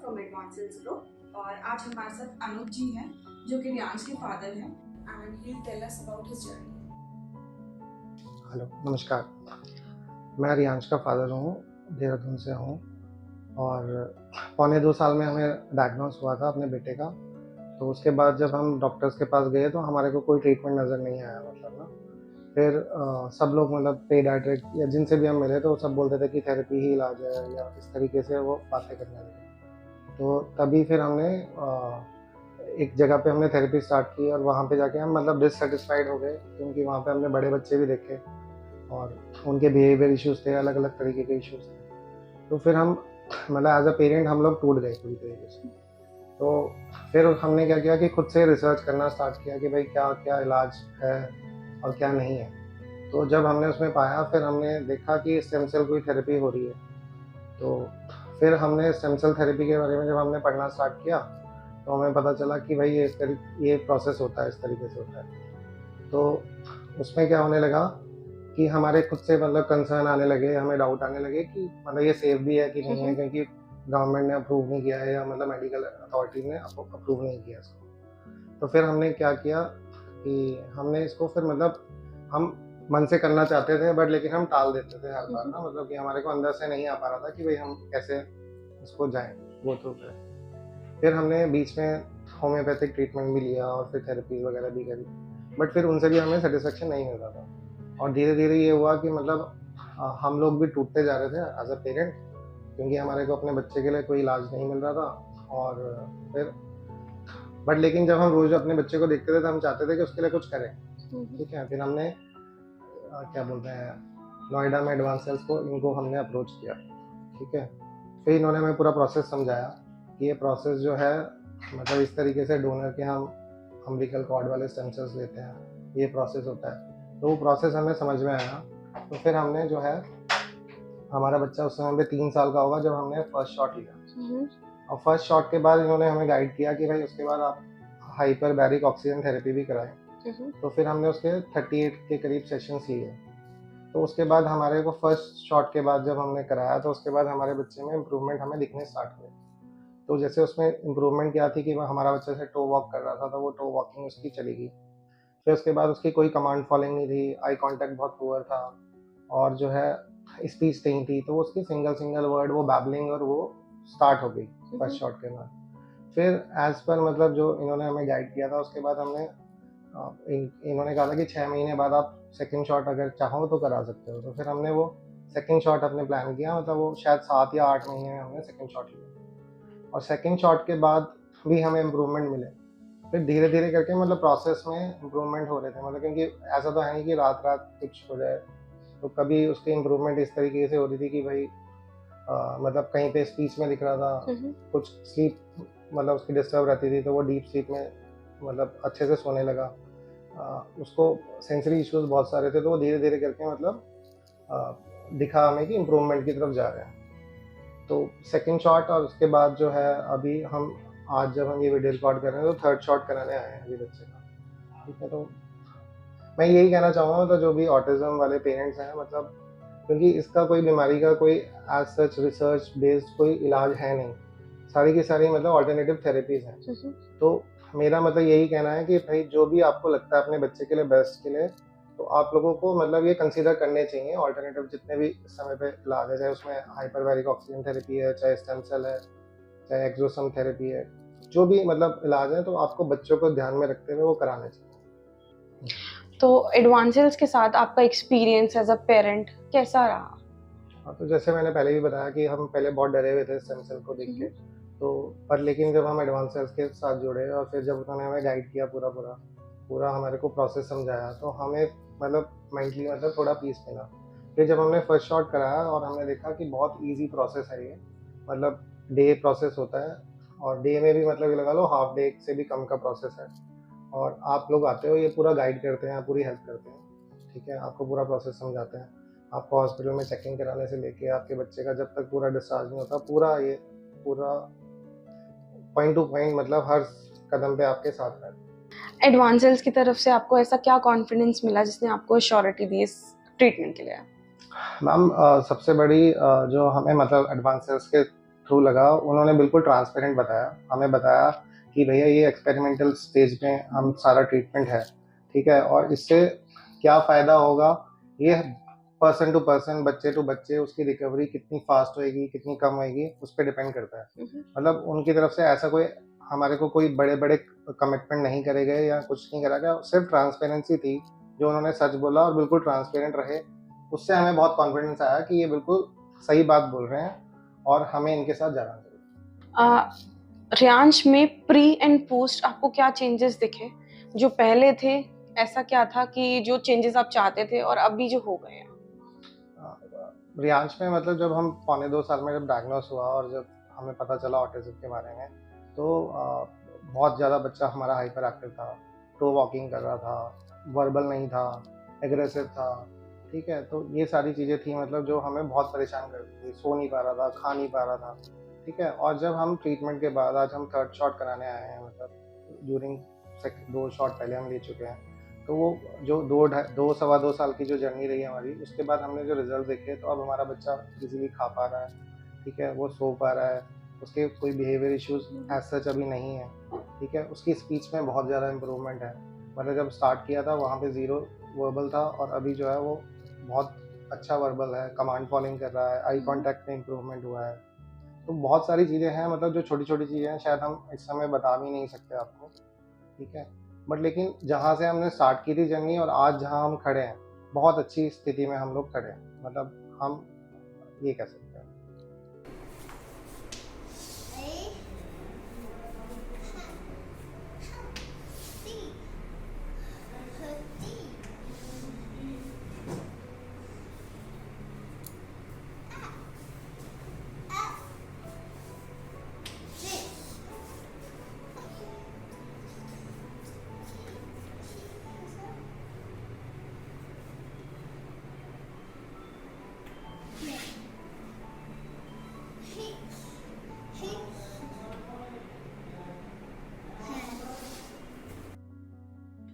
From advances group और आज हमारे साथ अनुज जी हैं जो कि रियांश के फादर हैं and he will tell us about his journey. Hello, नमस्कार। मैं रियांश का फादर हूँ, देहरादून से हूँ और पौने 2 साल में हमें डायग्नोस हुआ था अपने बेटे का। तो उसके बाद जब हम डॉक्टर्स के पास गए तो हमारे को कोई ट्रीटमेंट नज़र नहीं आया मतलब ना। फिर सब लोग मतलब पेडियाट्रिक या जिनसे भी हम मिले तो वो सब बोलते थे कि थेरेपी ही इलाज है या इस तरीके से वो बातें करने लगे। तो तभी फिर हमने एक जगह पे हमने थेरेपी स्टार्ट की और वहाँ पे जाके हम मतलब डिससैटिस्फाइड हो गए क्योंकि वहाँ पे हमने बड़े बच्चे भी देखे और उनके बिहेवियर इश्यूज़ थे, अलग-अलग तरीके के इश्यूज़ थे। तो फिर हम मतलब एज़ अ पेरेंट हम लोग टूट गए पूरी तरीके से। तो फिर हमने क्या किया कि खुद से रिसर्च करना स्टार्ट किया कि भाई क्या-क्या इलाज है और क्या नहीं है। तो जब हमने उसमें पाया फिर हमने देखा कि स्टेम सेल की थेरेपी हो रही है। तो फिर हमने स्टेम सेल थेरेपी के बारे में जब हमने पढ़ना स्टार्ट किया, तो हमें पता चला कि भाई ये प्रोसेस होता है, इस तरीके से होता है। तो उसमें क्या होने लगा कि हमारे खुद से मतलब कंसर्न आने लगे, हमें डाउट आने लगे कि मतलब ये सेफ भी है कि नहीं है क्योंकि गवर्नमेंट ने अप्रूव नहीं किया है या मतलब मेडिकल अथॉरिटी ने अप्रूव नहीं किया इसको। तो फिर हमने क्या किया कि हमने इसको फिर मतलब हम मन से करना चाहते थे बट लेकिन हम टाल देते थे हर बार ना, मतलब कि हमारे को अंदर से नहीं आ पा रहा था कि भाई हम कैसे इसको जाएँ, गो थ्रू करें। फिर हमने बीच में होम्योपैथिक ट्रीटमेंट भी लिया और फिर थेरेपी वगैरह भी करी, बट फिर उनसे भी हमें सैटिस्फैक्शन नहीं मिल रहा था। और धीरे-धीरे ये हुआ कि मतलब हम लोग भी टूटते जा रहे थे एज़ अ पेरेंट क्योंकि हमारे को अपने बच्चे के लिए कोई इलाज नहीं मिल रहा था। और फिर बट लेकिन जब हम रोज़ अपने बच्चे को देखते थे तो हम चाहते थे कि उसके लिए कुछ करें, ठीक है? फिर हमने क्या बोलते हैं, नोएडा में एडवांस सेल्स को इनको हमने अप्रोच किया, ठीक है? फिर इन्होंने हमें पूरा प्रोसेस समझाया कि ये प्रोसेस जो है मतलब इस तरीके से डोनर के हम अम्बिलिकल कॉर्ड वाले स्टेम सेल्स लेते हैं, ये प्रोसेस होता है। तो वो प्रोसेस हमें समझ में आया। तो फिर हमने जो है हमारा बच्चा उस समय पे 3 साल का होगा जब हमने फर्स्ट शॉट लिया और फर्स्ट शॉट के बाद इन्होंने हमें गाइड किया कि भाई उसके बाद आप हाइपरबैरिक ऑक्सीजन थेरेपी भी कराएं। तो फिर हमने उसके 38 के करीब सेशंस लिए। तो उसके बाद हमारे को फर्स्ट शॉट के बाद जब हमने कराया तो उसके बाद हमारे बच्चे में इम्प्रूवमेंट हमें दिखने स्टार्ट हुए। तो जैसे उसमें इम्प्रूवमेंट क्या थी कि हमारा बच्चा से टो वॉक कर रहा था तो वो टो वॉकिंग उसकी चली गई। फिर उसके बाद उसकी कोई कमांड फॉलोइंग नहीं थी, आई कांटेक्ट बहुत पुअर था और जो है स्पीच नहीं थी, तो उसकी सिंगल वर्ड वो बैबलिंग और वो स्टार्ट हो गई फर्स्ट शॉट के बाद। फिर एज पर मतलब जो इन्होंने हमें गाइड किया था उसके बाद हमने इन्होंने कहा था कि 6 महीने बाद आप सेकंड शॉट अगर चाहो तो करा सकते हो। तो फिर हमने वो सेकंड शॉट अपने प्लान किया, मतलब वो शायद 7 या 8 महीने में हमने सेकंड शॉट लिया और सेकंड शॉट के बाद भी हमें इम्प्रूवमेंट मिले। फिर धीरे-धीरे करके मतलब प्रोसेस में इम्प्रूवमेंट हो रहे थे, मतलब क्योंकि ऐसा तो है नहीं कि रात-रात कुछ हो जाए। तो कभी उसकी इम्प्रूवमेंट इस तरीके से हो रही थी कि भाई मतलब कहीं पे स्पीच में दिख रहा था, कुछ स्लीप मतलब उसकी डिस्टर्ब रहती थी तो वो डीप स्लीप में मतलब अच्छे से सोने लगा। उसको सेंसरी इश्यूज़ बहुत सारे थे तो वो धीरे-धीरे करके मतलब दिखा हमें कि इम्प्रूवमेंट की तरफ जा रहे हैं। तो सेकंड शॉट और उसके बाद जो है अभी हम आज जब हम ये वीडियो रिकॉर्ड कर रहे हैं तो थर्ड शॉट कराने आए हैं अभी बच्चे का, ठीक है? तो मैं यही कहना चाहूँगा मतलब जो भी ऑटिज़्म वाले पेरेंट्स हैं, मतलब क्योंकि इसका कोई बीमारी का कोई एज़ सच रिसर्च बेस्ड कोई इलाज है नहीं। सारी की सारी मतलब अल्टरनेटिव थेरेपीज़ हैं। तो मेरा मतलब यही कहना है कि भाई जो भी आपको लगता है अपने बच्चे के लिए बेस्ट के लिए, तो आप लोगों को मतलब ये कंसीडर करने चाहिए अल्टरनेटिव जितने भी इस समय पे इलाज है, चाहे उसमें हाइपरबैरिक ऑक्सीजन थेरेपी है, चाहे स्टेम सेल है, चाहे एक्सोसोम थेरेपी है। जो भी मतलब इलाज है तो आपको बच्चों को ध्यान में रखते हुए वो कराने चाहिए। तो एडवांसेस के साथ आपका एक्सपीरियंस एज अ पेरेंट कैसा रहा? हाँ, तो जैसे मैंने पहले भी बताया कि हम पहले बहुत डरे हुए थे स्टेम सेल को देख के। तो पर लेकिन जब हम एडवांस सेल्स के साथ जुड़े और फिर जब उन्होंने हमें गाइड किया पूरा हमारे को प्रोसेस समझाया तो हमें मतलब मेंटली मतलब थोड़ा पीस मिला। फिर जब हमने फर्स्ट शॉट कराया और हमने देखा कि बहुत ईज़ी प्रोसेस है ये, मतलब डे प्रोसेस होता है और डे में भी मतलब ये लगा लो हाफ डे से भी कम का प्रोसेस है और आप लोग आते हो, ये पूरा गाइड करते हैं, पूरी हेल्प करते हैं, ठीक है? आपको पूरा प्रोसेस समझाते हैं। आपको हॉस्पिटल में चेकिंग कराने से लेके आपके बच्चे का जब तक पूरा डिस्चार्ज नहीं होता, पूरा पॉइंट टू पॉइंट मतलब हर कदम पे आपके साथ रहते हैं। एडवांसेस की तरफ से आपको ऐसा क्या कॉन्फिडेंस मिला जिसने आपको श्योरिटी दी इस ट्रीटमेंट के लिए? मैम सबसे बड़ी जो हमें मतलब एडवांसेस के थ्रू लगा, उन्होंने बिल्कुल ट्रांसपेरेंट बताया, हमें बताया कि भैया ये एक्सपेरिमेंटल स्टेज में हम सारा ट्रीटमेंट है, ठीक है, और इससे क्या फ़ायदा होगा, ये पर्सन टू पर्सन, बच्चे टू बच्चे, उसकी रिकवरी कितनी फास्ट होएगी, कितनी कम होएगी, उस पर डिपेंड करता है। मतलब उनकी तरफ से ऐसा कोई हमारे को कोई बड़े बड़े कमिटमेंट नहीं करे गए या कुछ नहीं करा गया, सिर्फ ट्रांसपेरेंसी थी, जो उन्होंने सच बोला और बिल्कुल ट्रांसपेरेंट रहे, उससे हमें बहुत कॉन्फिडेंस आया कि ये बिल्कुल सही बात बोल रहे हैं और हमें इनके साथ जाना चाहिए। रियांश में प्री एंड पोस्ट आपको क्या चेंजेस दिखे? जो पहले थे, ऐसा क्या था कि जो चेंजेस आप चाहते थे और अभी जो हो गए हैं? रियांश में मतलब जब हम 1.25 साल में जब डायग्नोस हुआ और जब हमें पता चला ऑटिज्म के बारे में, तो बहुत ज़्यादा बच्चा हमारा हाइपर एक्टिव था, टो वॉकिंग कर रहा था, वर्बल नहीं था, एग्रेसिव था, ठीक है, तो ये सारी चीज़ें थी मतलब जो हमें बहुत परेशान करती थी, सो नहीं पा रहा था, खा नहीं पा रहा था, ठीक है, और जब हम ट्रीटमेंट के बाद आज हम 3rd शॉट कराने आए हैं, मतलब ड्यूरिंग 2 शॉट पहले हम ले चुके हैं, तो वो जो 2 सवा 2 साल की जो जर्नी रही हमारी, उसके बाद हमने जो रिजल्ट देखे, तो अब हमारा बच्चा इजीली खा पा रहा है, ठीक है, वो सो पा रहा है, उसके कोई बिहेवियर इश्यूज एज सच अभी नहीं है, ठीक है, उसकी स्पीच में बहुत ज़्यादा इम्प्रूवमेंट है, मतलब जब स्टार्ट किया था वहाँ पे 0 वर्बल था और अभी जो है वो बहुत अच्छा वर्बल है, कमांड फॉलोइंग कर रहा है, आई कॉन्टैक्ट में इम्प्रूवमेंट हुआ है, तो बहुत सारी चीज़ें हैं, मतलब जो छोटी छोटी चीज़ें हैं, शायद हम इस समय बता भी नहीं सकते आपको, ठीक है, बट लेकिन जहाँ से हमने स्टार्ट की थी जर्नी और आज जहाँ हम खड़े हैं, बहुत अच्छी स्थिति में हम लोग खड़े हैं, मतलब हम ये कह सकते हैं।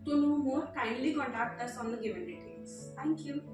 To know more, kindly contact us on the given details. Thank you.